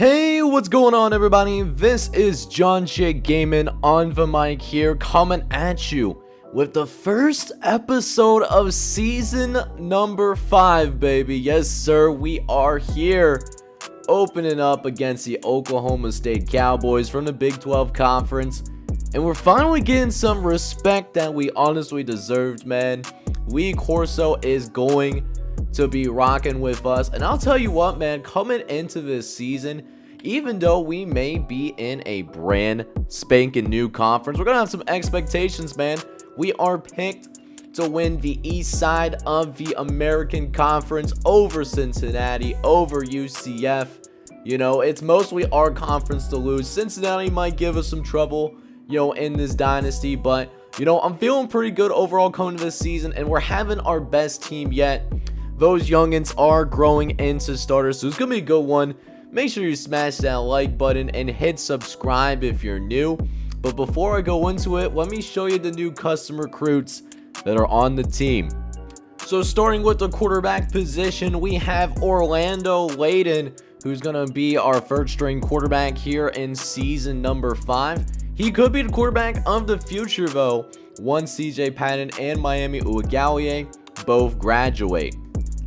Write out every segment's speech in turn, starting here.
Hey, what's going on, everybody? This is John Chick Gaming on the mic here, coming at you with the first episode of season number 5, baby. Yes, sir, we are here opening up against the Oklahoma State Cowboys from the Big 12 Conference. And we're finally getting some respect that we honestly deserved, man. Lee Corso is going to be rocking with us. And I'll tell you what, man, coming into this season, even though we may be in a brand spanking new conference, we're going to have some expectations, man. We are picked to win the east side of the American Conference over Cincinnati, over UCF. You know, it's mostly our conference to lose. Cincinnati might give us some trouble, you know, in this dynasty, but, you know, I'm feeling pretty good overall coming to this season, and we're having our best team yet. Those youngins are growing into starters, so it's going to be a good one. Make sure you smash that like button and hit subscribe if you're new. But before I go into it, let me show you the new custom recruits that are on the team. So starting with the quarterback position, we have Orlando Layden, who's going to be our first string quarterback here in season number 5. He could be the quarterback of the future, though, once CJ Patton and Miami Uiagalelei both graduate.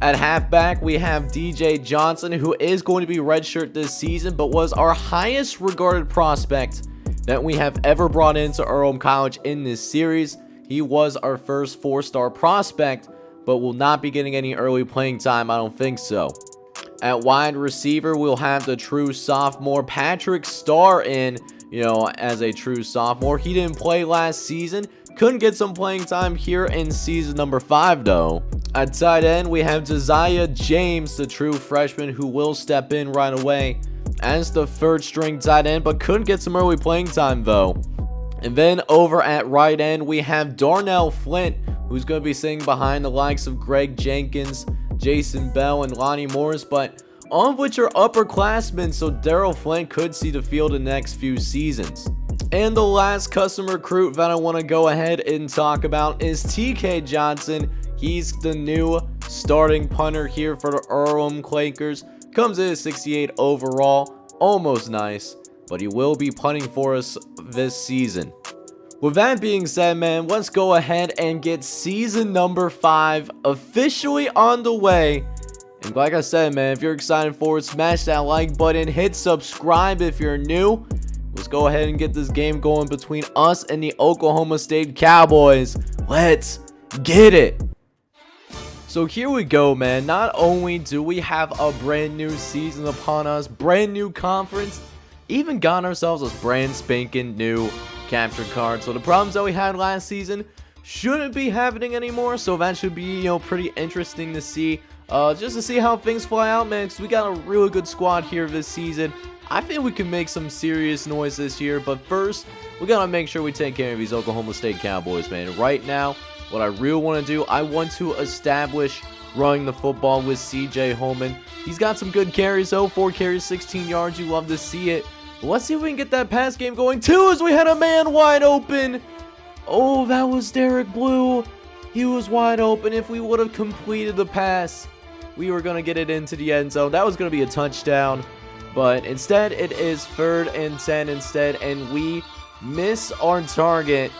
At halfback, we have DJ Johnson, who is going to be redshirt this season, but was our highest regarded prospect that we have ever brought into Earlham College in this series. He was our first 4-star prospect, but will not be getting any early playing time, I don't think so. At wide receiver, we'll have the true sophomore Patrick Starr in, as a true sophomore. He didn't play last season. Couldn't get some playing time here in season number 5, though. At tight end, we have Josiah James, the true freshman, who will step in right away as the third string tight end, but couldn't get some early playing time, though. And then over at right end, we have Darnell Flint, who's going to be sitting behind the likes of Greg Jenkins, Jason Bell, and Lonnie Morris, but all of which are upperclassmen, so Darrell Flint could see the field in the next few seasons. And the last custom recruit that I want to go ahead and talk about is TK Johnson. He's the new starting punter here for the Earlham Quakers. Comes in at 68 overall. Almost nice, but he will be punting for us this season. With that being said, man, let's go ahead and get season number 5 officially on the way. And like I said, man, if you're excited for it, smash that like button, hit subscribe if you're new. Let's go ahead and get this game going between us and the Oklahoma State Cowboys. Let's get it. So here we go, man. Not only do we have a brand new season upon us, brand new conference, even got ourselves a brand spanking new capture card. So the problems that we had last season shouldn't be happening anymore. So that should be, pretty interesting to see. Just to see how things fly out, man, because we got a really good squad here this season. I think we can make some serious noise this year, but first, we gotta make sure we take care of these Oklahoma State Cowboys, man. Right now, what I really want to do, I want to establish running the football with CJ Holman. He's got some good carries, though. 4 carries, 16 yards. You love to see it. But let's see if we can get that pass game going, too, as we had a man wide open. Oh, that was Derek Blue. He was wide open. If we would have completed the pass, we were going to get it into the end zone. That was going to be a touchdown. But instead, it is 3rd and 10 instead, and we miss our target.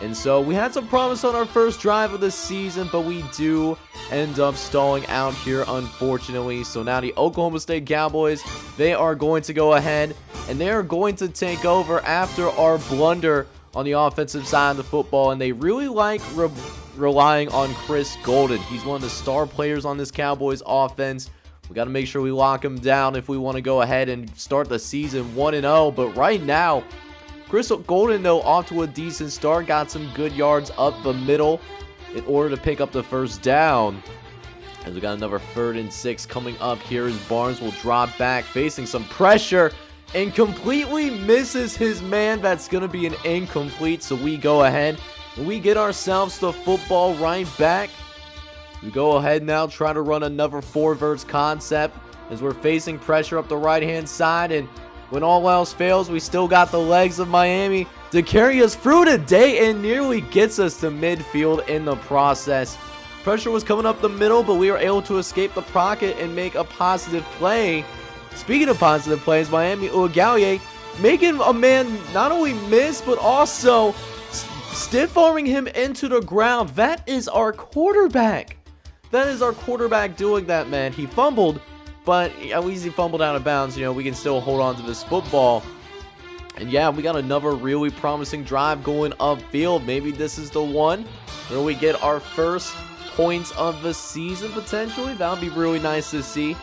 And so we had some promise on our first drive of the season, but we do end up stalling out here, unfortunately. So now the Oklahoma State Cowboys, they are going to go ahead, and they are going to take over after our blunder on the offensive side of the football. And they really like relying on Chris Golden. He's one of the star players on this Cowboys offense. We got to make sure we lock him down if we want to go ahead and start the season 1-0. But right now, Chris Golden, though, off to a decent start. Got some good yards up the middle in order to pick up the first down. As we got another 3rd and 6 coming up here as Barnes will drop back, facing some pressure, and completely misses his man. That's going to be an incomplete. So we go ahead and we get ourselves the football right back. We go ahead now, try to run another 4 verts concept as we're facing pressure up the right-hand side. And when all else fails, we still got the legs of Miami to carry us through today and nearly gets us to midfield in the process. Pressure was coming up the middle, but we were able to escape the pocket and make a positive play. speaking of positive plays, Miami Ugalye making a man not only miss, but also stiff arming him into the ground. That is our quarterback. That is our quarterback doing that, man. He fumbled, but at least he fumbled out of bounds. You know, we can still hold on to this football. And yeah, we got another really promising drive going upfield. Maybe this is the one where we get our first points of the season, potentially. That would be really nice to see.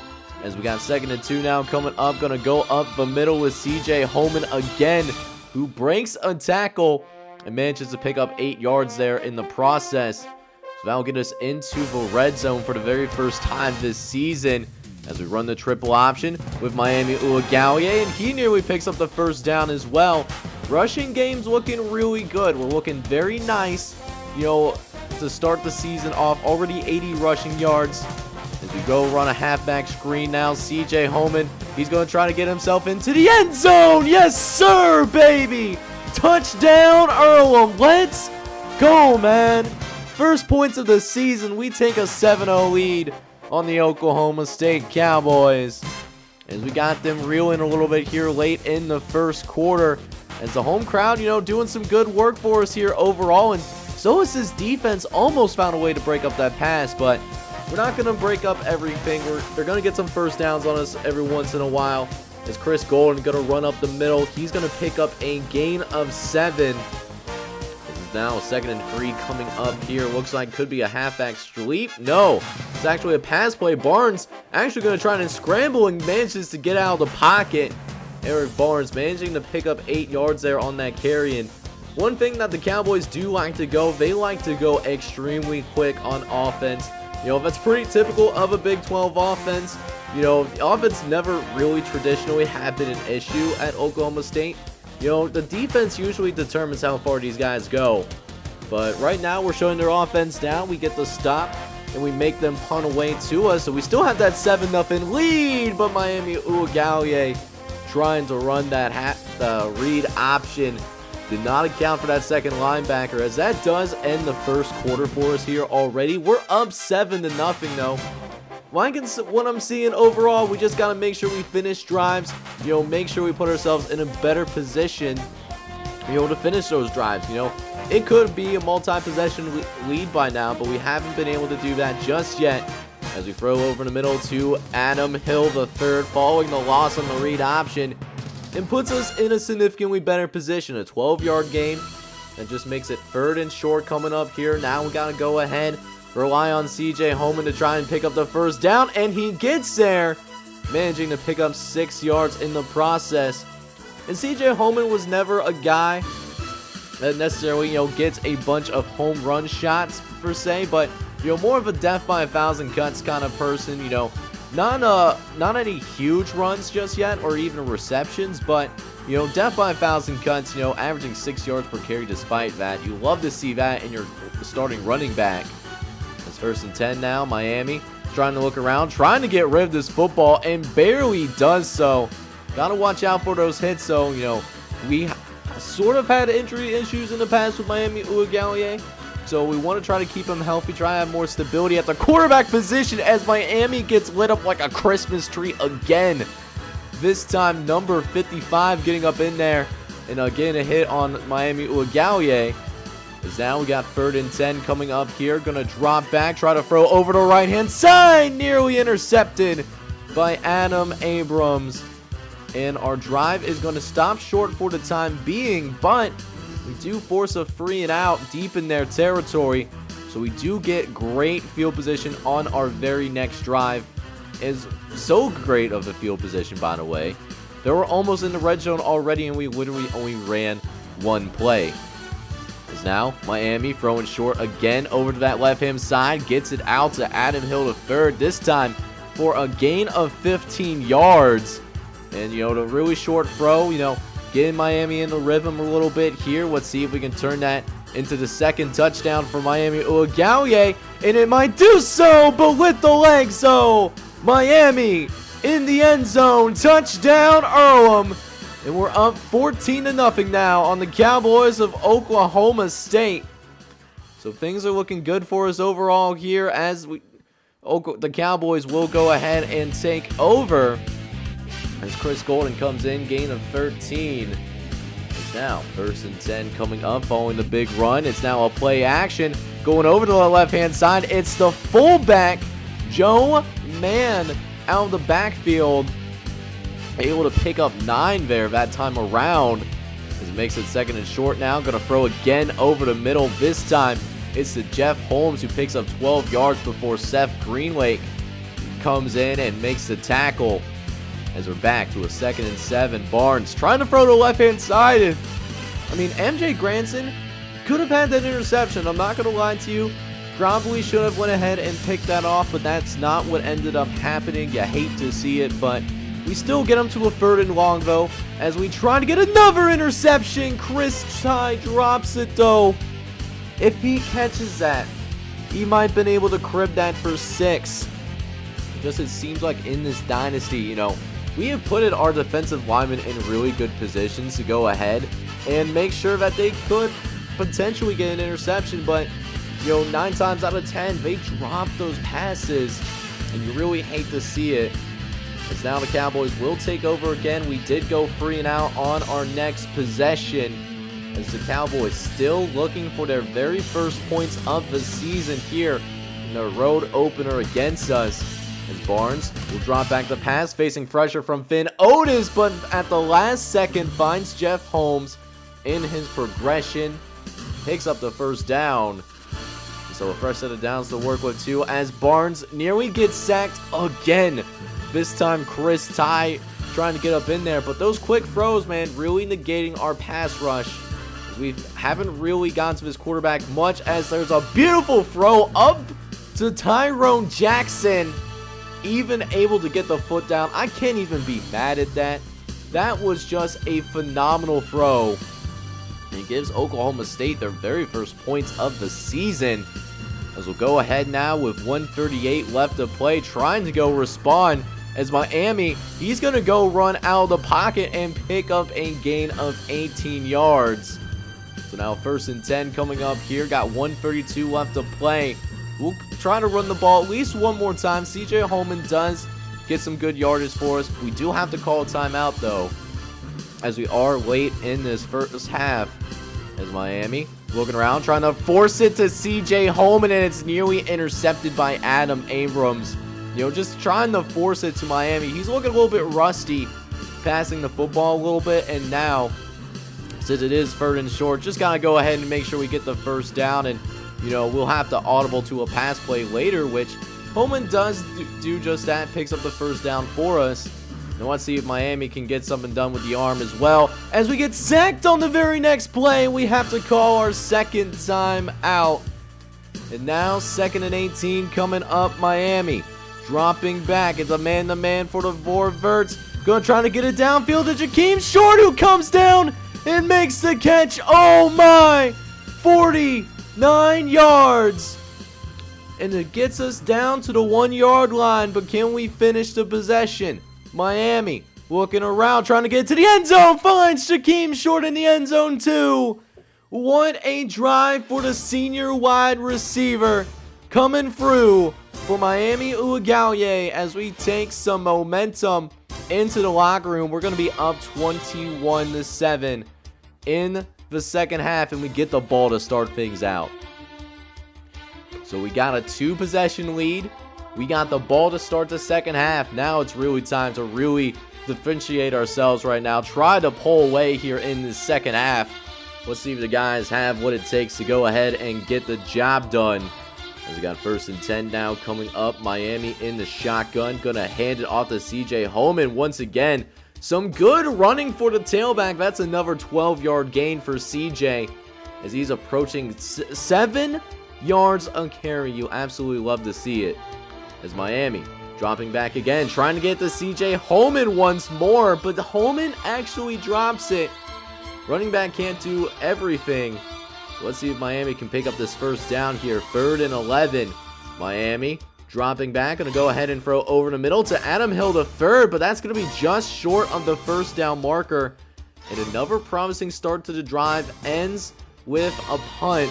As we got 2nd and 2 now coming up. Going to go up the middle with CJ Holman again, who breaks a tackle and manages to pick up 8 yards there in the process. So that'll get us into the red zone for the very first time this season as we run the triple option with Miami Ugalye, and he nearly picks up the first down as well. Rushing game's looking really good. We're looking very nice, you know, to start the season off. Already 80 rushing yards. As we go run a halfback screen now, CJ Holman, he's going to try to get himself into the end zone. Yes, sir, baby. Touchdown, Earlham. Let's go, man. First points of the season. We take a 7-0 lead on the Oklahoma State Cowboys. As we got them reeling a little bit here late in the first quarter. As the home crowd, you know, doing some good work for us here overall. And so is this defense. Almost found a way to break up that pass, but we're not going to break up everything. They're going to get some first downs on us every once in a while. As Chris Golden going to run up the middle. He's going to pick up a gain of 7. This is now 2nd and 3 coming up here. Looks like could be a halfback sweep. No, it's actually a pass play. Barnes actually going to try and scramble and manages to get out of the pocket. Eric Barnes managing to pick up 8 yards there on that carry. And one thing that the Cowboys do like to go, they like to go extremely quick on offense. You know, that's pretty typical of a Big 12 offense. You know, the offense never really traditionally had been an issue at Oklahoma State. You know, the defense usually determines how far these guys go. But right now, we're showing their offense down. We get the stop, and we make them punt away to us. So we still have that 7-0 lead, but Miami Ugalye trying to run that read option. Did not account for that second linebacker, as that does end the first quarter for us here already. We're up 7-0 though. What I'm seeing overall, we just got to make sure we finish drives, you know, make sure we put ourselves in a better position, you know, to finish those drives. You know, it could be a multi-possession lead by now, but we haven't been able to do that just yet. As we throw over in the middle to Adam Hill III, following the loss on the read option, and puts us in a significantly better position. A 12-yard gain that just makes it 3rd and short coming up here. Now we got to go ahead, rely on CJ Holman to try and pick up the first down, and he gets there, managing to pick up 6 yards in the process. And CJ Holman was never a guy that necessarily, you know, gets a bunch of home run shots per se, but, you know, more of a death by 1,000 cuts kind of person. You know, not any huge runs just yet, or even receptions, but, you know, death by 1,000 cuts, you know, averaging 6 yards per carry despite that. You love to see that in your starting running back. It's 1st and 10 now. Miami trying to look around, trying to get rid of this football, and barely does so. Gotta watch out for those hits, so, you know, we sort of had injury issues in the past with Miami Ugalye. So we want to try to keep him healthy, try to have more stability at the quarterback position as Miami gets lit up like a Christmas tree again. This time, number 55 getting up in there and getting a hit on Miami Ugalye. As now we got 3rd and 10 coming up here. Going to drop back, try to throw over the right-hand side. Nearly intercepted by Adam Abrams. And our drive is going to stop short for the time being, but we do force a 3 and out deep in their territory, so we do get great field position on our very next drive. Is so great of a field position, by the way. They were almost in the red zone already, and we literally only ran one play. As now Miami throwing short again over to that left-hand side, gets it out to Adam Hill III, this time for a gain of 15 yards. And, you know, the really short throw, you know, getting Miami in the rhythm a little bit here. Let's see if we can turn that into the second touchdown for Miami Ugalye. And it might do so, but with the legs. So, Miami in the end zone. Touchdown, Earlham. And we're up 14-0 now on the Cowboys of Oklahoma State. So, things are looking good for us overall here as the Cowboys will go ahead and take over. As Chris Golden comes in, gain of 13. It's now 1st and 10 coming up following the big run. It's now a play action going over to the left-hand side. It's the fullback, Joe Mann, out of the backfield. Able to pick up 9 there that time around. As it makes it 2nd and short now. Going to throw again over the middle. This time it's to Jeff Holmes, who picks up 12 yards before Seth Greenlake comes in and makes the tackle. As we're back to a 2nd and 7. Barnes trying to throw to the left-hand side. And, I mean, MJ Granson could have had that interception. I'm not going to lie to you. Probably should have went ahead and picked that off, but that's not what ended up happening. You hate to see it, but we still get him to a 3rd and long, though, as we try to get another interception. Chris Ty drops it, though. If he catches that, he might have been able to crib that for 6. Just it seems like in this dynasty, you know, we have put our defensive linemen in really good positions to go ahead and make sure that they could potentially get an interception, but, you know, 9 times out of 10, they drop those passes, and you really hate to see it. As now the Cowboys will take over again. We did go 3 and out on our next possession, as the Cowboys still looking for their very first points of the season here in the road opener against us. As Barnes will drop back the pass, facing pressure from Finn Otis, but at the last second finds Jeff Holmes in his progression, picks up the 1st down. So a fresh set of downs to work with too, as Barnes nearly gets sacked again. This time Chris Ty trying to get up in there, but those quick throws, man, really negating our pass rush, as we haven't really gotten to this quarterback much, as there's a beautiful throw up to Tyrone Jackson. Even able to get the foot down. I can't even be mad at that. That was just a phenomenal throw. And it gives Oklahoma State their very first points of the season. As we'll go ahead now with 1:38 left to play, trying to go respond. As Miami, he's going to go run out of the pocket and pick up a gain of 18 yards. So now 1st and 10 coming up here. Got 1:32 left to play. We'll try to run the ball at least one more time. CJ Holman does get some good yardage for us. We do have to call a timeout, though, as we are late in this first half. As Miami looking around, trying to force it to CJ Holman, and it's nearly intercepted by Adam Abrams. You know, just trying to force it to Miami. He's looking a little bit rusty passing the football a little bit, and now, since it is 3rd and short, just got to go ahead and make sure we get the 1st down. And you know, we'll have to audible to a pass play later, which Holman does do just that, picks up the 1st down for us. And let's see if Miami can get something done with the arm as well. As we get sacked on the very next play, we have to call our 2nd time out. And now 2nd and 18 coming up. Miami dropping back. It's a man-to-man for the Vorverts. Going to try to get it downfield to Jakeem Short, who comes down and makes the catch. Oh my! 49 yards, and it gets us down to the 1-yard line, but can we finish the possession? Miami looking around, trying to get to the end zone, finds Jakeem Short in the end zone too. What a drive for the senior wide receiver coming through for Miami Uiagalelei, as we take some momentum into the locker room. We're going to be up 21-7 in the 2nd half, and we get the ball to start things out. So we got a 2-possession lead. We got the ball to start the 2nd half. Now it's really time to really differentiate ourselves right now. Try to pull away here in the 2nd half. Let's see if the guys have what it takes to go ahead and get the job done. As we got 1st and 10 now coming up. Miami in the shotgun. Gonna hand it off to CJ Holman once again. Some good running for the tailback. That's another 12-yard gain for CJ, as he's approaching 7 yards a carry. You absolutely love to see it. As Miami dropping back again, trying to get to CJ Holman once more, but Holman actually drops it. Running back can't do everything. So let's see if Miami can pick up this 1st down here. 3rd and 11. Miami dropping back, going to go ahead and throw over the middle to Adam Hill the 3rd, but that's going to be just short of the 1st down marker. And another promising start to the drive ends with a punt.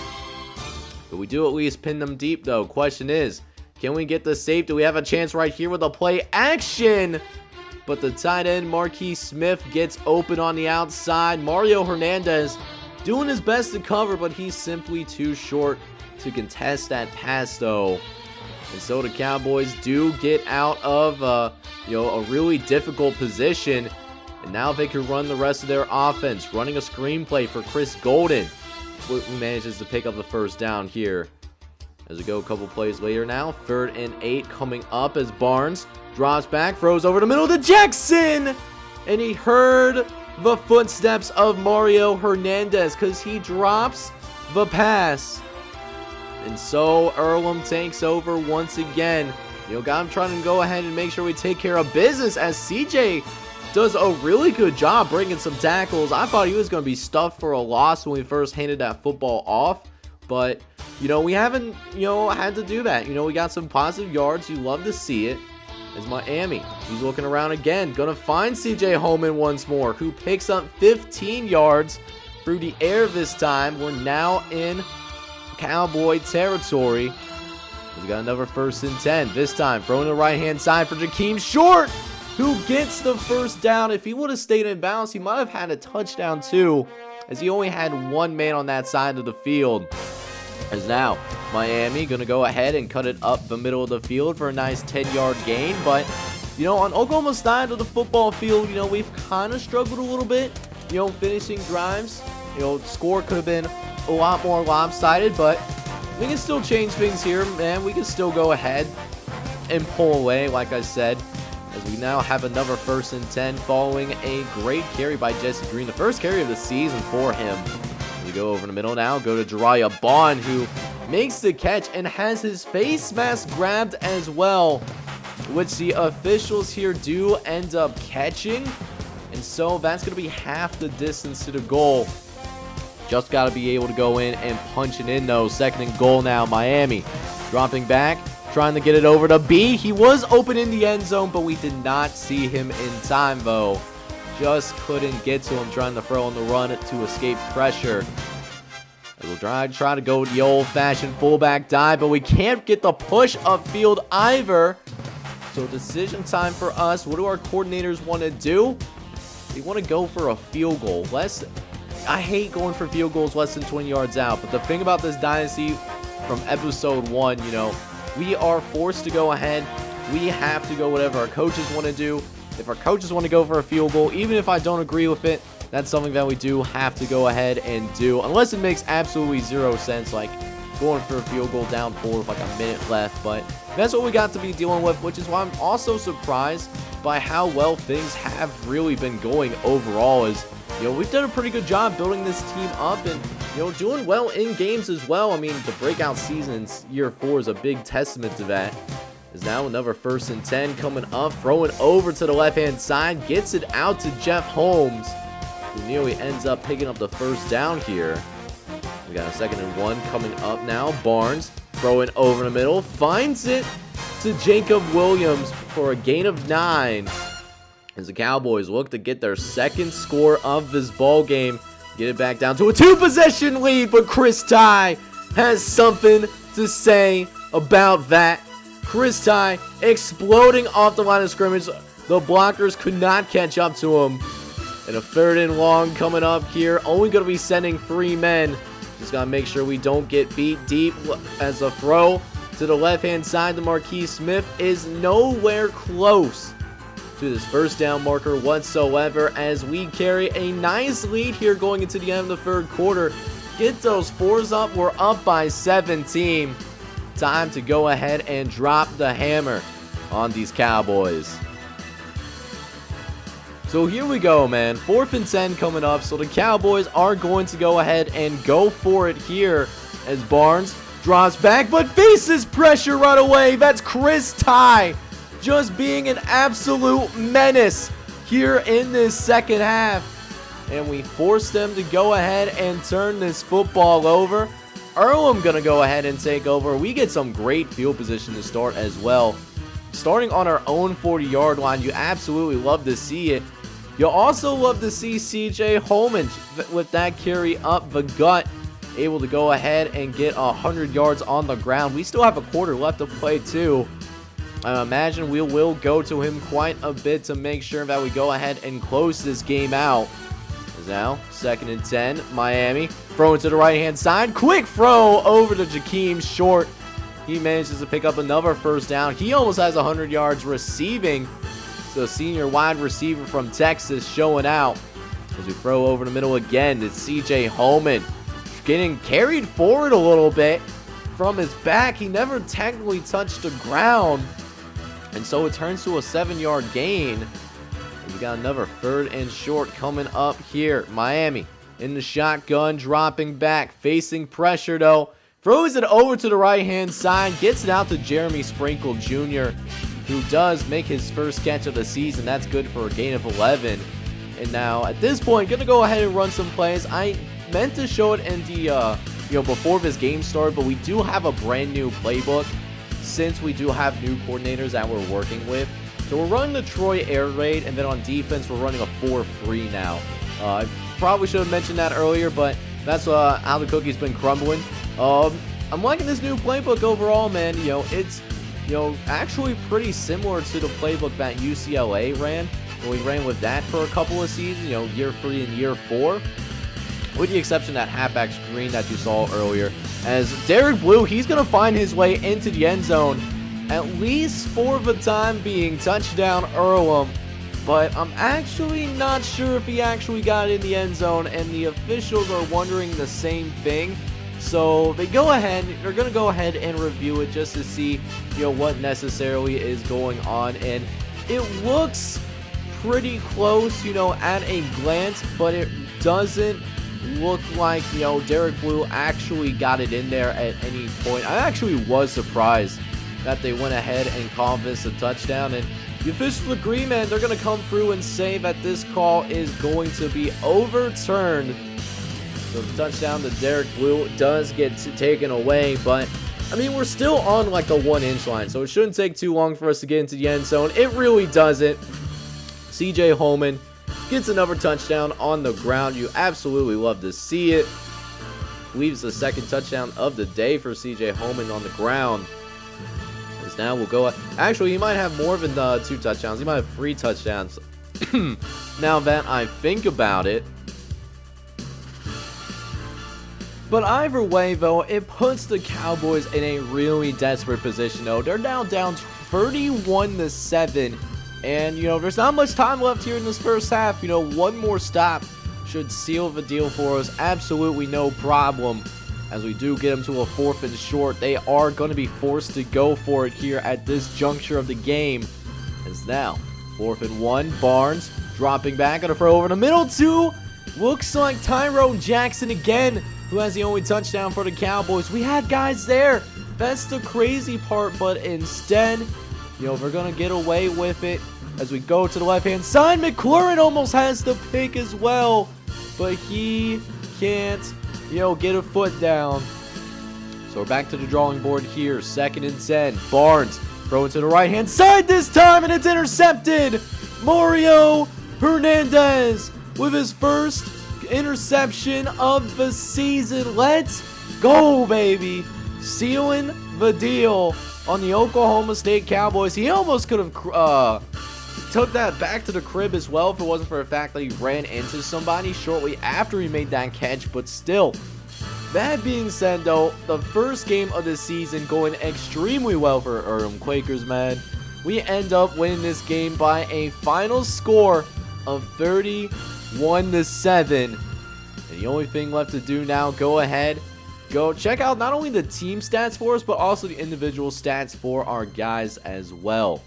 But we do at least pin them deep, though. Question is, can we get the safe? Do we have a chance right here with a play action? but the tight end Marquis Smith gets open on the outside. Mario Hernandez doing his best to cover, but he's simply too short to contest that pass though. And so the Cowboys do get out of a really difficult position, and now they can run the rest of their offense, running a screenplay for Chris Golden, who manages to pick up the first down here. As we go a couple plays later now, 3rd and 8 coming up as Barnes drops back, throws over the middle to Jackson, and he heard the footsteps of Mario Hernandez because he drops the pass. And so Earlham takes over once again. I'm trying to go ahead and make sure we take care of business as CJ does a really good job bringing some tackles. I thought he was going to be stuffed for a loss when we first handed that football off, but we haven't had to do that. We got some positive yards. You love to see it. As Miami, he's looking around again, gonna find CJ Holman once more, who picks up 15 yards through the air this time. We're now in Cowboy territory. He's got another 1st and 10. This time, throwing the right-hand side for Jakeem Short, who gets the first down. If he would have stayed in bounds, he might have had a touchdown too, as he only had one man on that side of the field. As now, Miami going to go ahead and cut it up the middle of the field for a nice 10-yard gain. But, on Oklahoma's side of the football field, we've kind of struggled a little bit, finishing drives. Score could have been a lot more lopsided, but we can still change things here, man. We can still go ahead and pull away, like I said, as we now have another 1st and 10 following a great carry by Jesse Green, the first carry of the season for him. We go over the middle now, go to Jariah Bond, who makes the catch and has his face mask grabbed as well, which the officials here do end up catching. And so that's going to be half the distance to the goal. Just got to be able to go in and punch it in though. 2nd and goal now, Miami. Dropping back, trying to get it over to B. He was open in the end zone, but we did not see him in time though. Just couldn't get to him, trying to throw on the run to escape pressure. We'll try to go with the old-fashioned fullback dive, but we can't get the push upfield either. So decision time for us. What do our coordinators want to do? They want to go for a field goal. I hate going for field goals less than 20 yards out, but the thing about this dynasty from episode 1, we are forced to go ahead. We have to go whatever our coaches want to do. If our coaches want to go for a field goal, even if I don't agree with it, that's something that we do have to go ahead and do, unless it makes absolutely zero sense, like going for a field goal down 4 with like a minute left. But that's what we got to be dealing with, which is why I'm also surprised by how well things have really been going overall. As we've done a pretty good job building this team up and doing well in games as well. I mean, the breakout season in year 4 is a big testament to that. Is now another 1st and 10 coming up, throwing over to the left-hand side, gets it out to Jeff Holmes, who nearly ends up picking up the first down here. We got a 2nd and 1 coming up now. Barnes throwing over the middle, finds it to Jacob Williams for a gain of 9. As the Cowboys look to get their 2nd score of this ball game, get it back down to a 2-possession lead, but Chris Ty has something to say about that. Chris Ty exploding off the line of scrimmage. The blockers could not catch up to him. And a 3rd and long coming up here. Only going to be sending 3 men. Just got to make sure we don't get beat deep as a throw to the left-hand side. The Marquis Smith is nowhere close to this first down marker whatsoever, as we carry a nice lead here going into the end of the 3rd quarter. Get those 4s up. We're up by 17. Time to go ahead and drop the hammer on these Cowboys. So here we go, man. 4th and 10 coming up. So the Cowboys are going to go ahead and go for it here as Barnes drops back but faces pressure right away. That's Chris Ty just being an absolute menace here in this 2nd half. And we force them to go ahead and turn this football over. Earlham gonna go ahead and take over. We get some great field position to start as well. Starting on our own 40-yard line, you absolutely love to see it. You'll also love to see CJ Holman with that carry up the gut, able to go ahead and get 100 yards on the ground. We still have a quarter left to play too. I imagine we will go to him quite a bit to make sure that we go ahead and close this game out. Now, 2nd and 10, Miami, throwing to the right-hand side, quick throw over to Jakeem Short. He manages to pick up another first down. He almost has 100 yards receiving. So, senior wide receiver from Texas showing out. As we throw over the middle again, it's CJ Holman getting carried forward a little bit from his back. He never technically touched the ground. And so it turns to a 7-yard gain. We got another 3rd and short coming up here. Miami in the shotgun, dropping back, facing pressure though. Throws it over to the right-hand side, gets it out to Jeremy Sprinkle Jr., who does make his first catch of the season. That's good for a gain of 11. And now, at this point, going to go ahead and run some plays. I meant to show it in the, before this game started, but we do have a brand new playbook since we do have new coordinators that we're working with. So we're running the Troy Air Raid, and then on defense, we're running a 4-3 now. I probably should have mentioned that earlier, but that's how the cookie's been crumbling. I'm liking this new playbook overall, man. It's, actually pretty similar to the playbook that UCLA ran. We ran with that for a couple of seasons, year 3 and year 4. With the exception of that halfback screen that you saw earlier. As Derek Blue, he's going to find his way into the end zone. At least for the time being, touchdown Earlham. But I'm actually not sure if he actually got in the end zone, and the officials are wondering the same thing. So they're going to go ahead and review it just to see, what necessarily is going on. And it looks pretty close, at a glance, but it doesn't look like, Derek Blue actually got it in there at any point. I actually was surprised that they went ahead and called this a touchdown, and the officials agree, man. They're going to come through and say that this call is going to be overturned. So the touchdown to Derek Blue does get taken away, but I mean, we're still on like the 1-inch line, so it shouldn't take too long for us to get into the end zone. It really doesn't. CJ Holman gets another touchdown on the ground. You absolutely love to see it. Leaves the 2nd touchdown of the day for CJ Holman on the ground. As now we'll go. Actually, he might have more than 2 touchdowns. He might have 3 touchdowns. Now that I think about it. But either way, though, it puts the Cowboys in a really desperate position, though. They're now down 31-7. And, there's not much time left here in this first half. One more stop should seal the deal for us. Absolutely no problem. As we do get them to a 4th and short, they are going to be forced to go for it here at this juncture of the game. As now, 4th and 1, Barnes dropping back, going to throw over the middle to, looks like Tyrone Jackson again, who has the only touchdown for the Cowboys. We had guys there. That's the crazy part, but instead, we're going to get away with it as we go to the left-hand side. McLaurin almost has the pick as well, but he can't, get a foot down. So we're back to the drawing board here. 2nd and 10. Barnes throwing to the right-hand side this time, and it's intercepted. Mario Hernandez with his first interception of the season. Let's go, baby. Sealing the deal on the Oklahoma State Cowboys. He almost could have took that back to the crib as well if it wasn't for the fact that he ran into somebody shortly after he made that catch, but still. That being said, though, the first game of the season going extremely well for Earlham Quakers, man. We end up winning this game by a final score of 31-7. And the only thing left to do now, go ahead, go check out not only the team stats for us, but also the individual stats for our guys as well.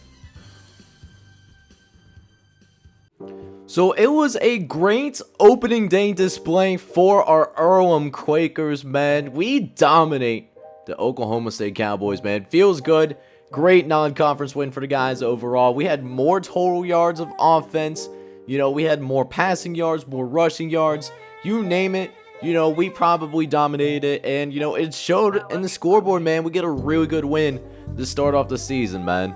So it was a great opening day display for our Earlham Quakers, man. We dominate the Oklahoma State Cowboys, man. Feels good. Great non-conference win for the guys overall. We had more total yards of offense. We had more passing yards, more rushing yards. You name it. We probably dominated it. And, it showed in the scoreboard, man. We get a really good win to start off the season, man.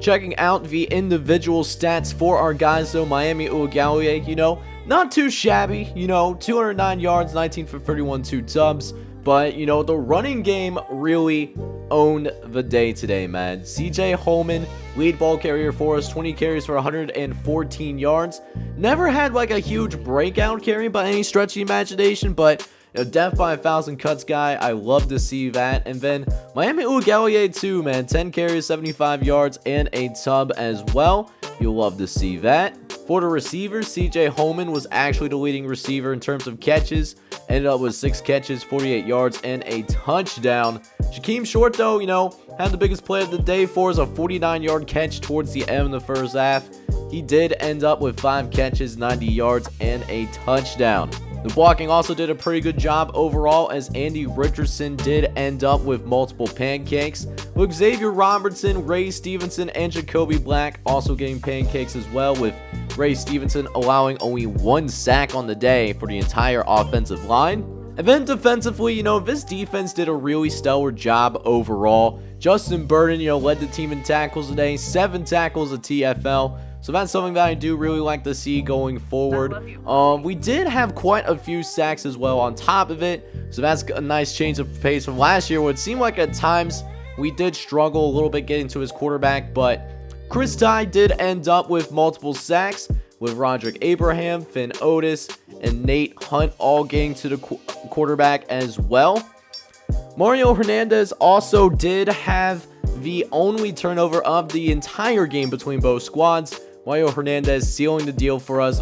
Checking out the individual stats for our guys, though, Miami Ugalele, not too shabby, 209 yards, 19 for 31, 2 tubs, but, the running game really owned the day today, man. CJ Holman, lead ball carrier for us, 20 carries for 114 yards. Never had like a huge breakout carry by any stretch of the imagination, but death by 1,000 cuts guy, I love to see that. And then Miami Ugallier too, man, 10 carries, 75 yards, and a tub as well. You'll love to see that. For the receivers, CJ Holman was actually the leading receiver in terms of catches. Ended up with 6 catches, 48 yards, and a touchdown. Jakeem Short, though, had the biggest play of the day for us, a 49-yard catch towards the end of the first half. He did end up with 5 catches, 90 yards, and a touchdown. The blocking also did a pretty good job overall, as Andy Richardson did end up with multiple pancakes, with Xavier Robertson, Ray Stevenson, and Jacoby Black also getting pancakes as well, with Ray Stevenson allowing only 1 sack on the day for the entire offensive line. And then defensively, this defense did a really stellar job overall. Justin Burden, led the team in tackles today, 7 tackles at TFL. So that's something that I do really like to see going forward. We did have quite a few sacks as well on top of it. So that's a nice change of pace from last year, where it seemed like at times we did struggle a little bit getting to his quarterback. But Chris Ty did end up with multiple sacks, with Roderick Abraham, Finn Otis, and Nate Hunt all getting to the quarterback as well. Mario Hernandez also did have the only turnover of the entire game between both squads. Mario Hernandez sealing the deal for us.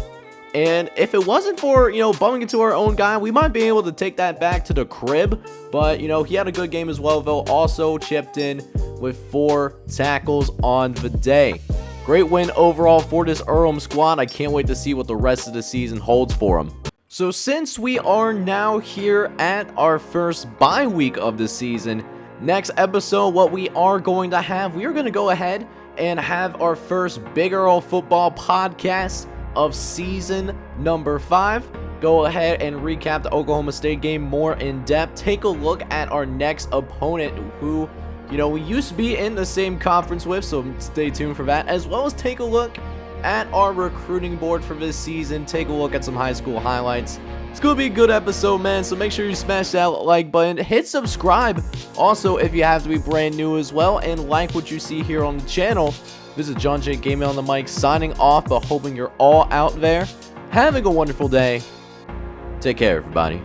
And if it wasn't for, bumping into our own guy, we might be able to take that back to the crib. But, he had a good game as well, though. Also chipped in with 4 tackles on the day. Great win overall for this Earlham squad. I can't wait to see what the rest of the season holds for them. So since we are now here at our first bye week of the season, next episode, what we are going to have, we are going to go ahead and have our first Big Earl football podcast of season number 5. Go ahead and recap the Oklahoma State game more in depth. Take a look at our next opponent, who, we used to be in the same conference with, so stay tuned for that, as well as take a look at our recruiting board for this season. Take a look at some high school highlights. It's going to be a good episode, man, so make sure you smash that like button. Hit subscribe also if you have to be brand new as well, and like what you see here on the channel. This is John J. Gaming on the mic, signing off, but hoping you're all out there having a wonderful day. Take care, everybody.